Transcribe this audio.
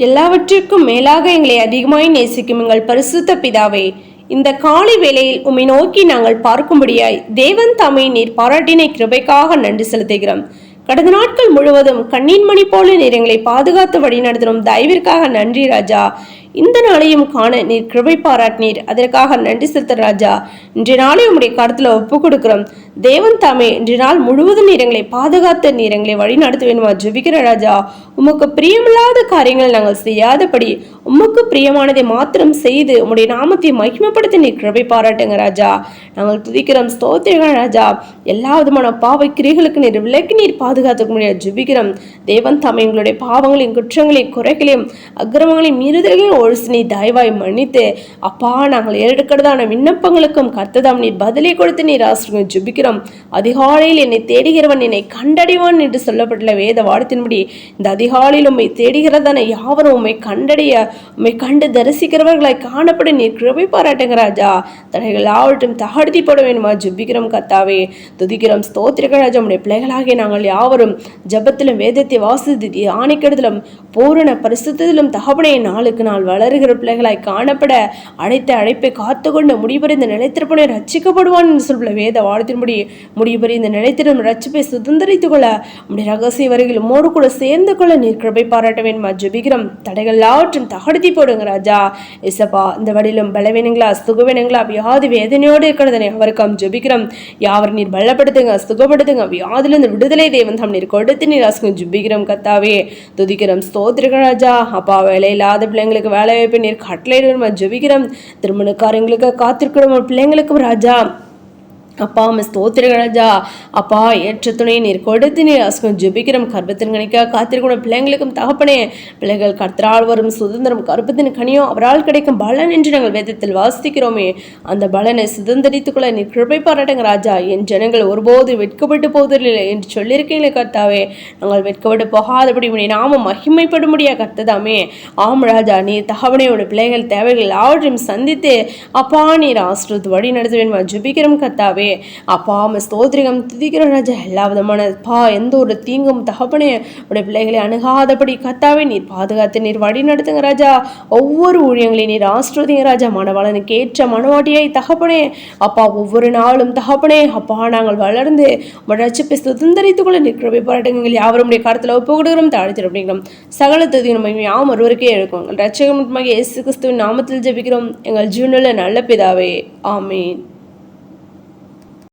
எல்லாவற்றிற்கும் மேலாக எங்களை அதிகமாய் நேசிக்கும் எங்கள் பரிசுத்த பிதாவே, இந்த காலை வேளையில் உம்மை நோக்கி நாங்கள் பார்க்கும்படியாய் தேவன் தாமே நீர் பாராட்டினை கிருபைக்காக நன்றி செலுத்துகிறோம். கடந்த நாட்கள் முழுவதும் கண்ணீன் மணி போல நீர் எங்களை பாதுகாத்து வழி நடத்தினோம். தயவிற்காக நன்றி ராஜா. இந்த நாளையும் காண நீர் கிருபை பாராட்டினீர், அதற்காக நன்றி செலுத்த ராஜா. இன்றைய நாளை உம்முடைய கருத்துல ஒப்பு கொடுக்கிறோம். தேவன் தாமே இன்றைய நாள் முழுவதும் நீர் எங்களை பாதுகாத்து நீர் எங்களை வழி நடத்த வேணுமா ஜெபிக்கிற ராஜா. உமக்கு பிரியமில்லாத காரியங்கள் நாங்கள் செய்யாதபடி உமக்கு பிரியமானதை மாத்திரம் செய்து உம்முடைய நாமத்தை மகிமைப்படுத்தி நீர் கிருபை பாராட்டுங்க ராஜா. நாங்கள் துதிக்கிறோம், ஸ்தோத்திரிக்கிறோம் ராஜா. எல்லா விதமான பாவ கிரிகளுக்கு நீர் விலக்கி நீர் பாதுகாத்துக்க முடியாது ஜெபிக்கிறோம். தேவன் தாமே எங்களுடைய பாவங்களையும் குற்றங்களையும் குறைகளையும் அக்கிரமங்களையும் மீறுதல்களையும் ஒழிச்சு நீ தயவாய் மன்னித்து அப்பா நாங்கள் எடுக்கிறதான விண்ணப்பங்களுக்கும் கர்த்ததாம் நீர் பதிலை கொடுத்து நீர் ஆசிரியர் ஜெபிக்கிறோம். அதிகாலையில் என்னை தேடுகிறவன் என்னை கண்டடைவான் என்று சொல்லப்பட்டுள்ள வேத வார்த்தையின்படி இந்த அதிகாலையில் உம்மை தேடுகிறதான யாவரும் உம்மை கண்டடைய உம்மை கண்டு தரிசிக்கிறவர்களாய் காணப்பட நீர் கிருபை பாராட்டுங்க ராஜா. தடைகள் யாவற்றும் தகர்த்தி போட வேணுமா ஜெபிக்கிறோம் கர்த்தாவே. துதிக்கிறோம், ஸ்தோத்திரிக்கிற ராஜா. உம்முடைய பிள்ளைகளாகிய நாங்கள் யாவரும் ஜபத்திலும் வேதத்தை வாசித்து ஆணைக்கெடுதலும் பூரண பரிசுத்திலும் தகப்பனே நாளுக்கு நாள் வளருகிற பிள்ளைகளாய் காணப்பட அழைத்த அழைப்பை காத்துக்கொண்டு முடிபறிந்த நிலைத்திருப்பனை ரட்சிக்கப்படுவான் என்று சொல்ல வேத வார்த்தையின்படி முடிபறிந்த நிலைத்திரும் ரட்சிப்பை சுதந்திரித்துக் கொள்ள உடைய ரகசிய வரையில் உம்மோடு கூட சேர்ந்து கொள்ள நீர் கிருபை பாராட்ட வேண்டுமா ஜெபிக்கிறோம். தடைகள் எல்லாவற்றும் தகர்த்தி போடுங்க ராஜா. இசப்பா இந்த வழியிலும் பலவீனங்களா சுகவீனங்களா வியாதி வேதனையோடு இருக்கிறதனை அவருக்கும் ஜெபிக்கிறோம். யாவர் நீர் பலப்படுத்துங்க, சுகப்படுத்துங்க, வியாதிலிருந்து விடுதலை தேவன் தம் நீர் கொடுத்து நீர் அசுக்கும் ஜெபிக்கிறோம் கத்தாவே. துதிக்கிறோம், ஸ்தோத்திரிக்கிற ராஜா. அப்பா வேலை இல்லாத பிள்ளைங்களுக்கு வேலை வாய்ப்பு நீர் கட்டளை ஜெபிக்கிறோம். திருமணக்காரங்களுக்கு காத்திருக்கிறோம் பிள்ளைங்களுக்கும் ராஜா. அப்பா ஸ்தோத்திர ராஜா. அப்பா ஏற்ற துணை நீர் கொடுத்து நீர் அசுகம் ஜெபிக்கிறோம். கர்ப்பத்தின் கணிக்காக காத்திருக்கணும் பிள்ளைங்களுக்கும் தகப்பனே. பிள்ளைகள் கர்த்தரால் வரும் சுதந்திரம் கர்ப்பத்தின் கனியோ அவரால் கிடைக்கும் பலன் என்று நாங்கள் வேதத்தில் வாசிக்கிறோமே. அந்த பலனை சுதந்திரித்துக் கொள்ள நீர் கிருபை பாராட்டுங்க ராஜா. என் ஜனங்கள் ஒருபோது வெட்கப்பட்டு போவதில்லை என்று சொல்லியிருக்கீங்களே கர்த்தாவே. நாங்கள் வெட்கப்பட்டு போகாதபடி உடைய நாம மகிமைப்படும்படியா கர்த்ததாமே. ஆம் ராஜா, நீர் தகவனையோட பிள்ளைகள் தேவைகள் எல்லாவற்றையும் சந்தித்து அப்பா நீர் ஆசிரியத்து வழி நடத்த வேணுமா ஜெபிக்கிறோம் கர்த்தாவே. அப்பா ஸ்தோத்திரிகம் துதிக்கிறோம் ராஜா. எல்லா விதமான எந்த ஒரு தீங்கும் தகப்பனே உடைய பிள்ளைகளை அணுகாதபடி கர்த்தாவே நீர் பாதுகாத்து நீர் வழி நடத்துங்க ராஜா. ஒவ்வொரு ஊழியங்களையும் நீர் ஆசீர்வதிங்க ராஜா. மனவாளனுக்கு ஏற்ற மனவாட்டியாய் தகப்பனே. அப்பா ஒவ்வொரு நாளும் தகப்பனே அப்பா நாங்கள் வளர்ந்து ரட்சிப்பை சுதந்திரித்துக் கொள்ள நீர் கிருபை பாராட்டுங்க. யாவருடைய கருத்துல ஒப்பு கொடுக்கிறோம், தாழ்த்தி அப்படிங்கிறோம். சகல துதியும் யாம் ஒருவருக்கே இருக்கும். ரட்சகமாக இயேசு கிறிஸ்துவின் நாமத்தில் ஜெபிக்கிறோம் எங்கள் ஜீவனுள்ள நல்ல பிதாவே. ஆமீன்.